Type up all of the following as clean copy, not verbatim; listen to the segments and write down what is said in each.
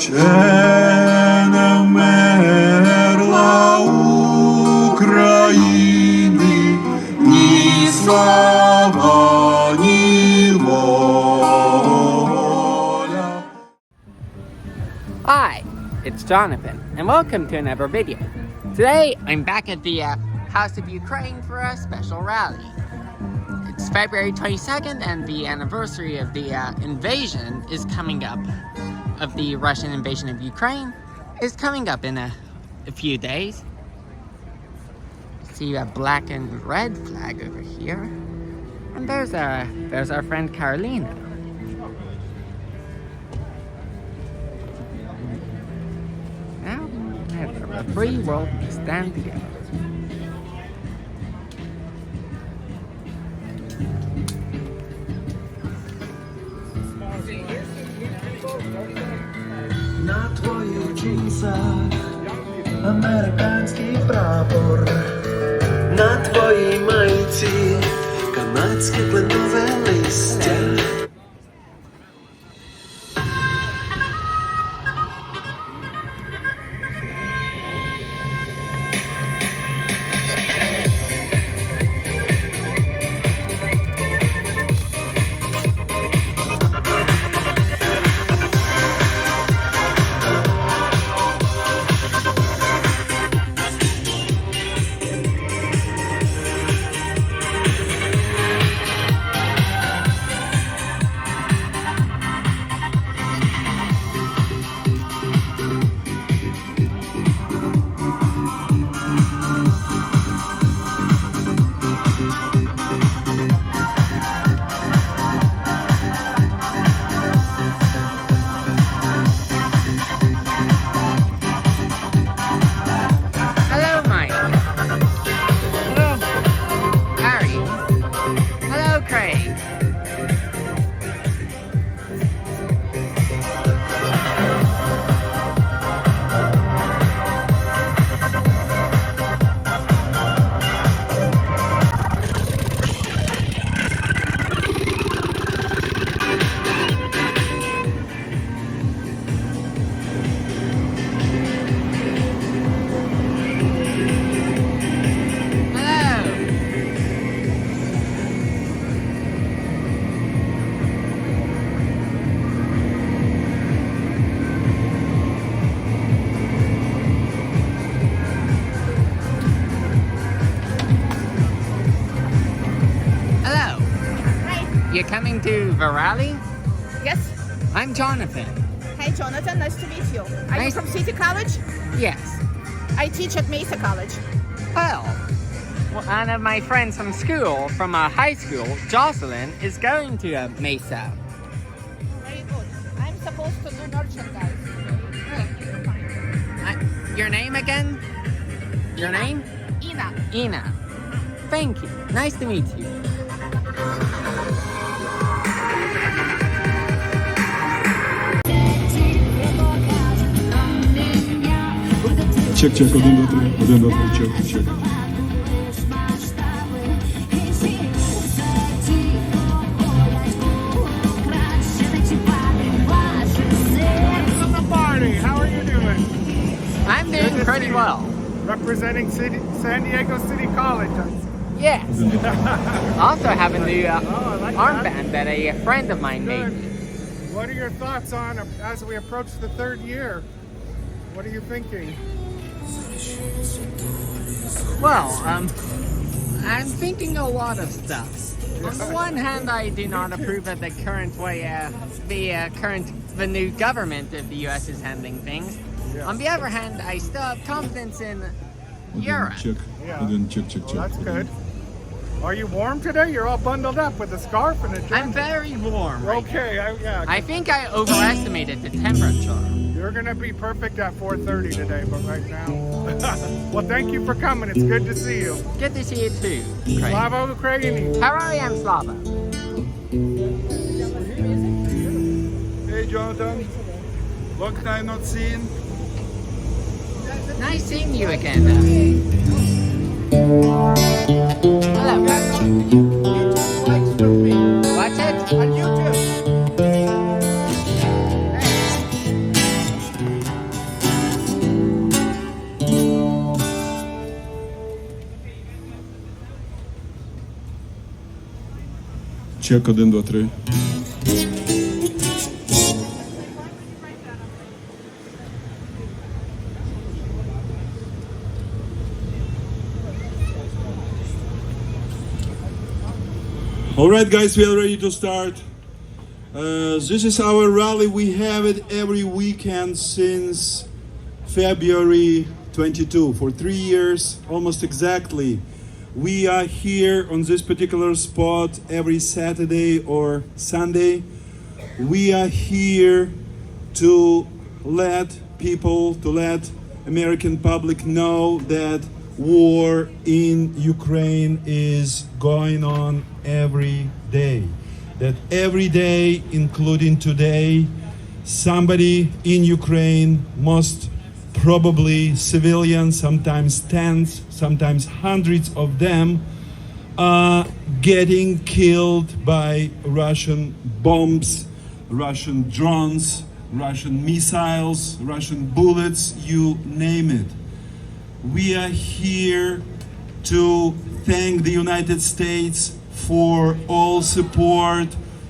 Ще не вмерла України, ні слава, ні воля. Hi, it's Jonathan, and welcome to another video. Today, I'm back at the House of Ukraine for a special rally. It's February 22nd, and the anniversary of the invasion is coming up, of the Russian invasion of Ukraine, is coming up in a few days. See a black and red flag over here, and there's our friend Carolina. Now, the free world we stand together. На твоїх джинсах американський прапор, на твоїй майці канадське кленове листя. You're coming to the rally? Yes. I'm Jonathan. Hi, Jonathan. Nice to meet you. Are you from City College? Yes. I teach at Mesa College. Well, one of my friends from school, from high school, Jocelyn, is going to Mesa. Very good. I'm supposed to do merchandise. Your name again? Your name? Ina. Ina. Thank you. Nice to meet you. Чек, 1, 2, 3, 1, 2, 3, чек. How are you doing? I'm doing pretty well. Representing San Diego City College. Yes. Also have a new like armband that a friend of mine made. What are your thoughts on as we approach the third year? What are you thinking? Well, I'm thinking a lot of stuff. On the one hand, I do not approve of the current way the new government of the U.S. is handling things. Yeah. On the other hand, I still have confidence in Europe. Чек. Yeah. 1, чек. Well, that's good. Are you warm today? You're all bundled up with a scarf and a jacket. I'm very warm right Okay, now. I think I overestimated the temperature. You're gonna be perfect at 4:30 today, but right now. Well, thank you for coming. It's good to see you. Good to see you too, Craig. Slava Ukraini. Herariam Slava. Hey, Jonathan. Long time not seen. Nice seeing you again. Hello. What's it? On YouTube. Чек 1, 2, 3. All right, guys, we are ready to start. This is our rally. We have it every weekend since February 22. For 3 years, almost exactly. We are here on this particular spot every Saturday or Sunday. We are here to let people, to let American public know that war in Ukraine is going on every day. That every day, including today, somebody in Ukraine, most probably civilians, sometimes tens, sometimes hundreds of them, are getting killed by Russian bombs, Russian drones, Russian missiles, Russian bullets, you name it. We are here to thank the United States for all support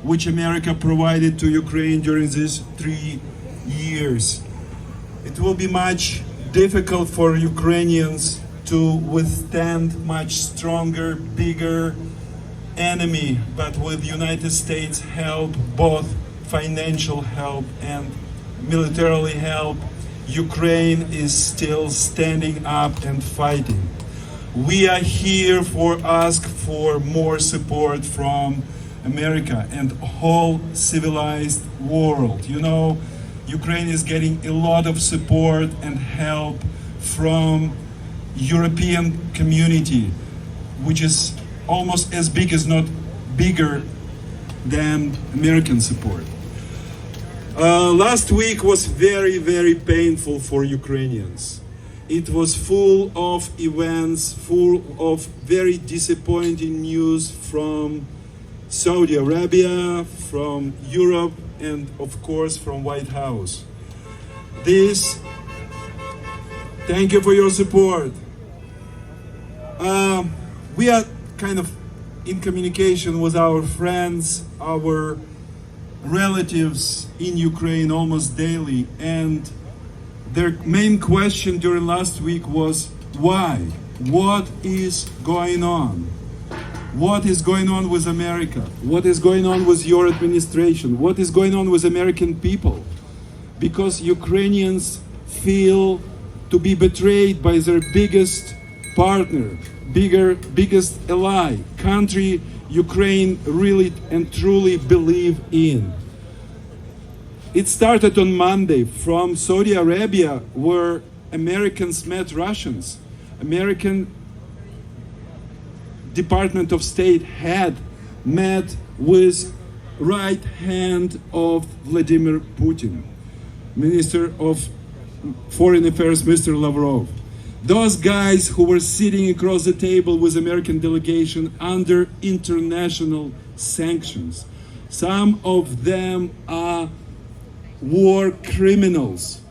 which America provided to Ukraine during these 3 years. It will be much difficult for Ukrainians to withstand much stronger, bigger enemy, but with United States help, both financial help and militarily help, Ukraine is still standing up and fighting. We are here for ask for more support from America and whole civilized world. You know, Ukraine is getting a lot of support and help from European community, which is almost as big, as not bigger than American support. Last week was very, very painful for Ukrainians. It was full of events, full of very disappointing news from Saudi Arabia, from Europe, and of course from White House. Thank you for your support. We are kind of in communication with our friends, our relatives in Ukraine almost daily, and their main question during last week was why? What is going on? What is going on with America? What is going on with your administration? What is going on with American people? Because Ukrainians feel to be betrayed by their biggest partner, biggest ally, country Ukraine really and truly believe in. It started on Monday from Saudi Arabia, where Americans met Russians. American Department of State had met with right hand of Vladimir Putin, Minister of Foreign Affairs, Mr. Lavrov. Those guys who were sitting across the table with American delegation under international sanctions. Some of them are war criminals.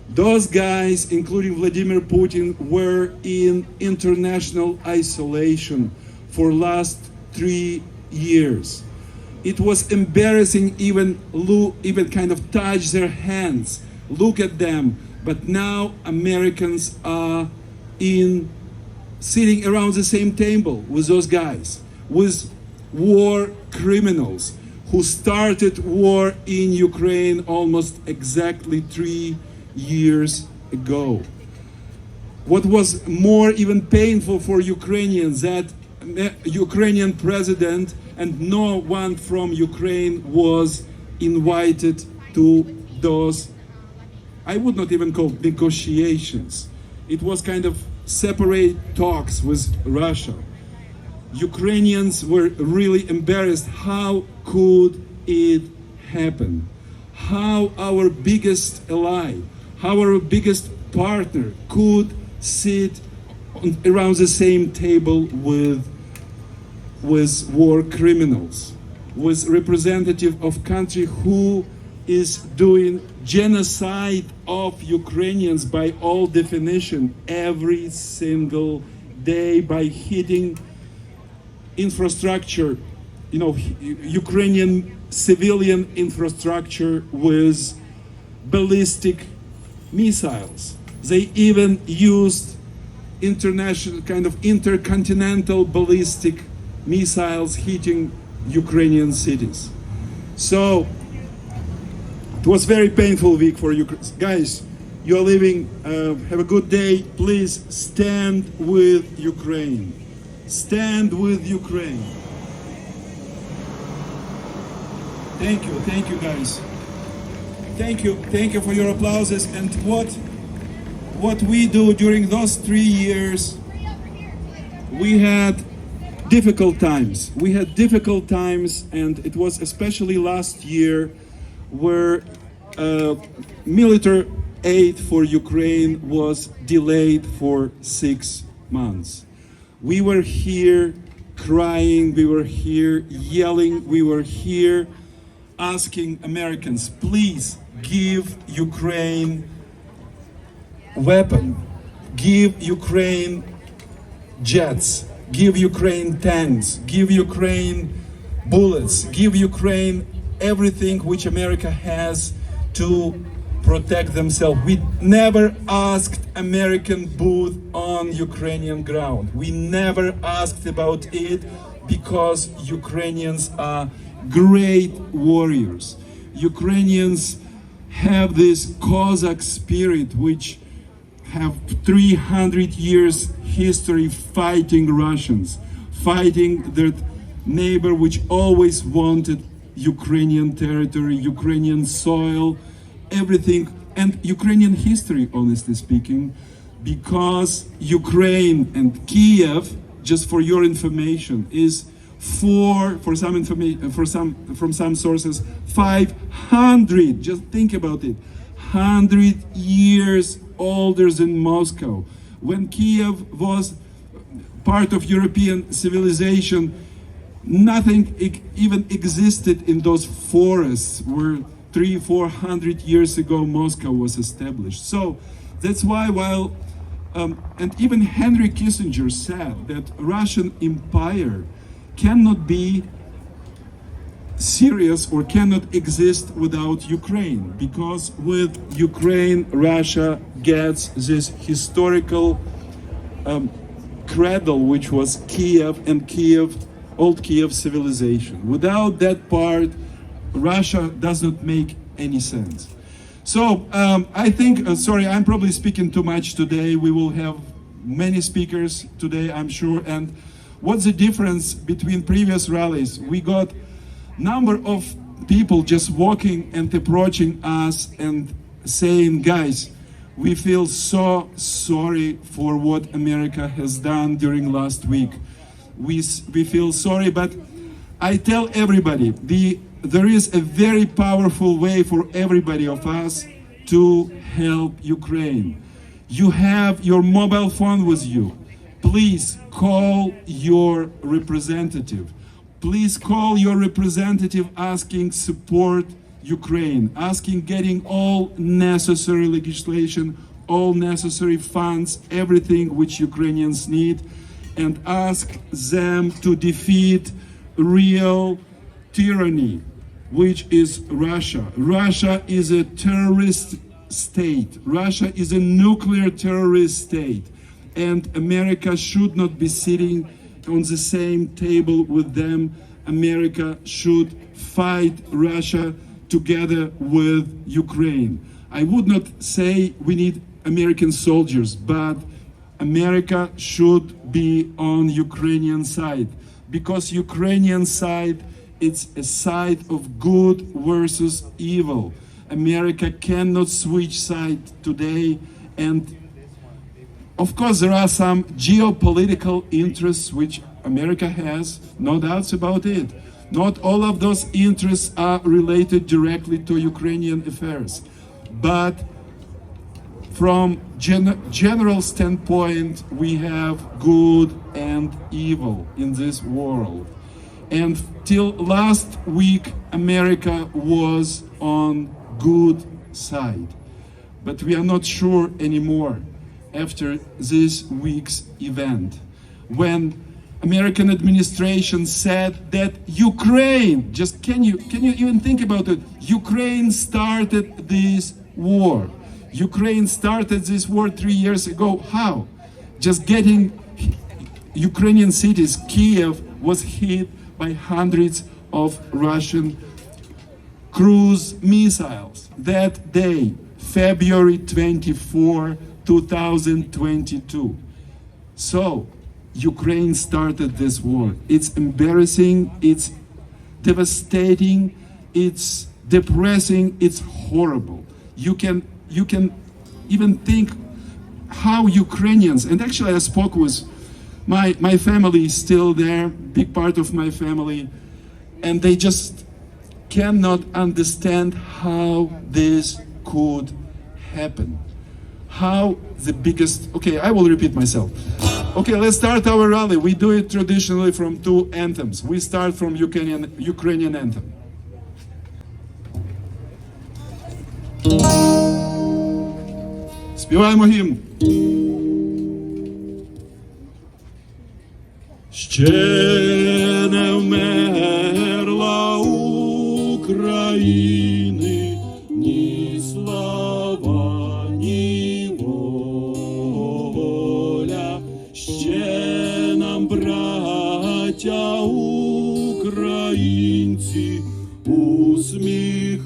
Those guys, including Vladimir Putin, were in international isolation for last 3 years. It was embarrassing even kind of touch their hands, look at them. But now Americans are sitting around the same table with those guys, with war criminals who started war in Ukraine almost exactly 3 years ago. What was more even painful for Ukrainians, that Ukrainian president and no one from Ukraine was invited to those, I would not even call negotiations. It was kind of separate talks with Russia. Ukrainians were really embarrassed. How could it happen? How our biggest ally, how our biggest partner could sit around the same table with war criminals, with representative of country who is doing genocide of Ukrainians by all definition every single day by hitting infrastructure, Ukrainian civilian infrastructure with ballistic missiles. They even used international kind of intercontinental ballistic missiles hitting Ukrainian cities. So it was very painful week for you guys. You are living. Have a good day. Please stand with Ukraine. Stand with Ukraine. Thank you guys. Thank you for your applauses. And what we do during those 3 years, we had difficult times. And it was especially last year where military aid for Ukraine was delayed for 6 months. We were here crying, we were here yelling, we were here asking Americans, please give Ukraine weapon, give Ukraine jets, give Ukraine tanks, give Ukraine bullets, give Ukraine everything which America has to protect themselves. We never asked American boots on Ukrainian ground. We never asked about it because Ukrainians are great warriors. Ukrainians have this Cossack spirit which have 300 years history fighting Russians, fighting their neighbor which always wanted Ukrainian territory, Ukrainian soil, everything, and Ukrainian history, honestly speaking, because Ukraine and Kiev, just for your information, is from some sources, 500, just think about it, 100 years older than Moscow. When Kiev was part of European civilization, nothing even existed in those forests where 300-400 years ago Moscow was established. So that's why and even Henry Kissinger said that Russian empire cannot be serious or cannot exist without Ukraine, because with Ukraine Russia gets this historical cradle which was Kiev and old Kiev civilization. Without that part, Russia does not make any sense. So I think, sorry, I'm probably speaking too much today. We will have many speakers today, I'm sure. And what's the difference between previous rallies? We got number of people just walking and approaching us and saying, guys, we feel so sorry for what America has done during last week. We feel sorry, but I tell everybody, there is a very powerful way for everybody of us to help Ukraine. You have your mobile phone with you. Please call your representative. Please call your representative asking support Ukraine, asking getting all necessary legislation, all necessary funds, everything which Ukrainians need, and ask them to defeat real tyranny, which is Russia. Russia is a terrorist state. Russia is a nuclear terrorist state. And America should not be sitting on the same table with them. America should fight Russia together with Ukraine. I would not say we need American soldiers, but America should be on Ukrainian side, because Ukrainian side, it's a side of good versus evil. America cannot switch side today, and of course there are some geopolitical interests which America has, no doubts about it. Not all of those interests are related directly to Ukrainian affairs, but from general standpoint, we have good and evil in this world. And till last week, America was on good side. But we are not sure anymore after this week's event. When American administration said that Ukraine, just can you even think about it? Ukraine started this war. Ukraine started this war 3 years ago. How? Just getting Ukrainian cities. Kiev was hit by hundreds of Russian cruise missiles that day, February 24, 2022. So, Ukraine started this war. It's embarrassing, it's devastating, it's depressing, it's horrible. You can even think how Ukrainians, and actually I spoke with my family is still there, big part of my family, and they just cannot understand how this could happen. How the biggest, okay, I will repeat myself. Okay, let's start our rally. We do it traditionally from two anthems. We start from Ukrainian anthem. Співаємо гімн. Ще не вмерла України ні слава, ні воля. Ще нам, браття українці, усміхнеться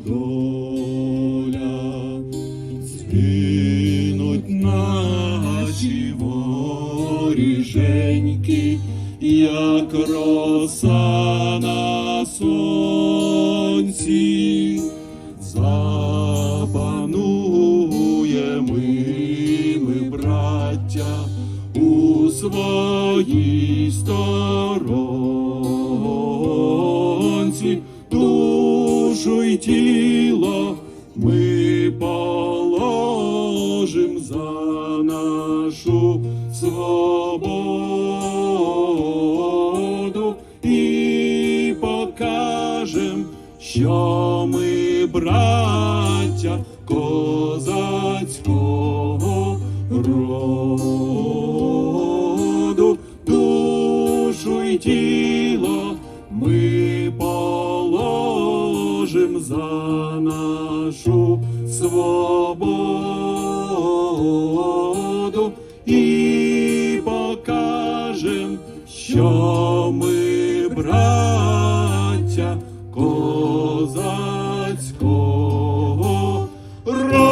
доля. Згинуть наші воріженьки, як роса на сонці. Запануємо ми, браття, у своїй сторонці. Душу й тіло ми положим за нашу свободу і покажем, що ми браття козацького роду. Душу й тіло ми положим за нашу свободу і покажем, що ми браття козацького роду.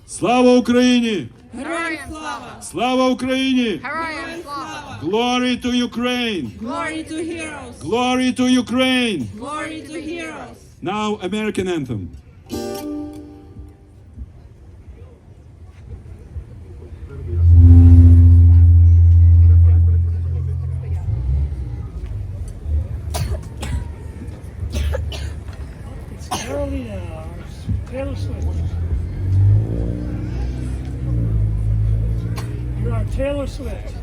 Слава Україні! Героям слава! Слава Україні! Героям слава! Glory to Ukraine! Glory to heroes! Glory to Ukraine! Glory to heroes! Now American anthem. Carolina, Taylor Swift. You're on Taylor Swift.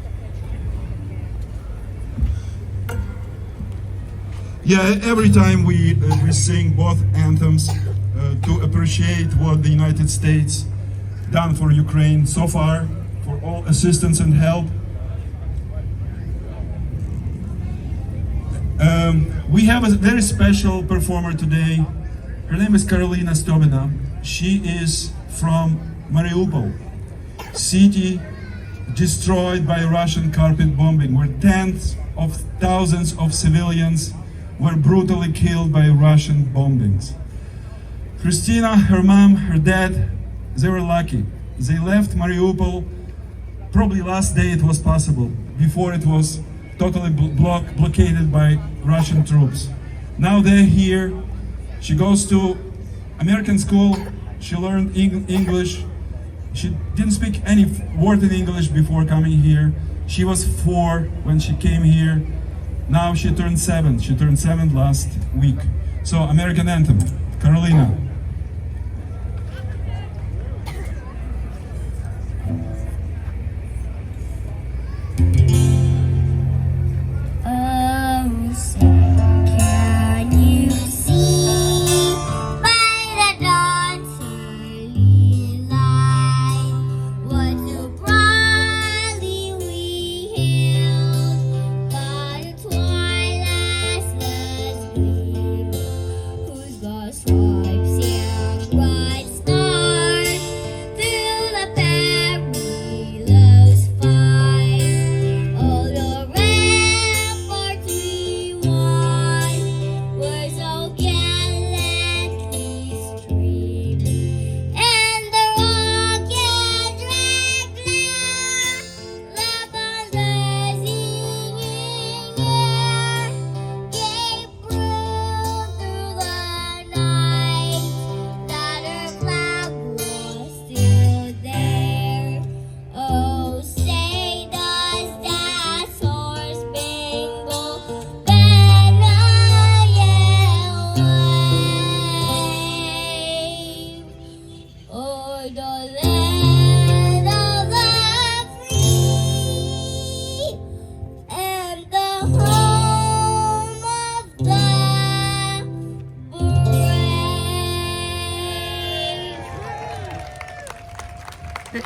Yeah, every time we sing both anthems to appreciate what the United States done for Ukraine so far, for all assistance and help. We have a very special performer today. Her name is Karolina Stobina. She is from Mariupol, city destroyed by Russian carpet bombing, where tens of thousands of civilians were brutally killed by Russian bombings. Christina, her mom, her dad, they were lucky. They left Mariupol, probably last day it was possible, before it was totally blockaded by Russian troops. Now they're here. She goes to American school. She learned English. She didn't speak any word in English before coming here. She was 4 when she came here. Now she turned 7. She turned 7 last week. So American anthem, Carolina. Oh, say, can you see by the dawn's early light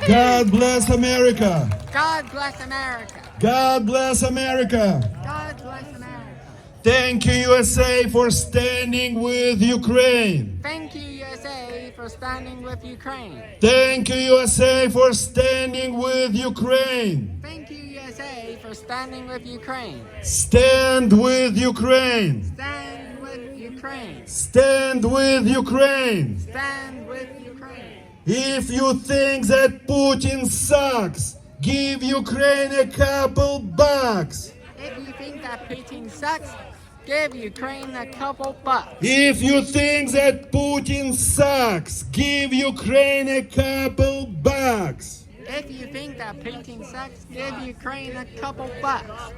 God bless America. God bless America. God bless America. God bless America. Thank you, USA, for standing with Ukraine. Thank you, USA, for standing with Ukraine. Thank you, USA, for standing with Ukraine. Thank you, USA, for standing with Ukraine. Stand with Ukraine. Stand with Ukraine. Stand with Ukraine. Stand with Ukraine. If you think that Putin sucks, give Ukraine a couple bucks. If you think that Putin sucks, give Ukraine a couple bucks. If you think that Putin sucks, give Ukraine a couple bucks. If you think that Putin sucks, give Ukraine a couple bucks.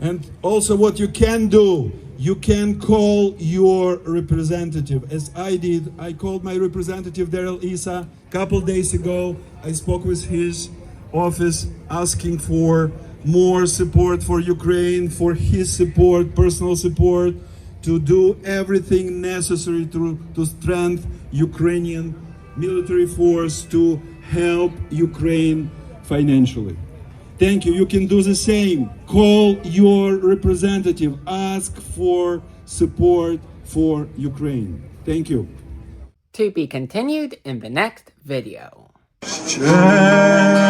And also what you can do, you can call your representative, as I did. I called my representative, Daryl Issa, a couple days ago. I spoke with his office asking for more support for Ukraine, for his support, personal support, to do everything necessary to strengthen Ukrainian military force, to help Ukraine financially. Thank you. You can do the same. Call your representative. Ask for support for Ukraine. Thank you. To be continued in the next video. Ще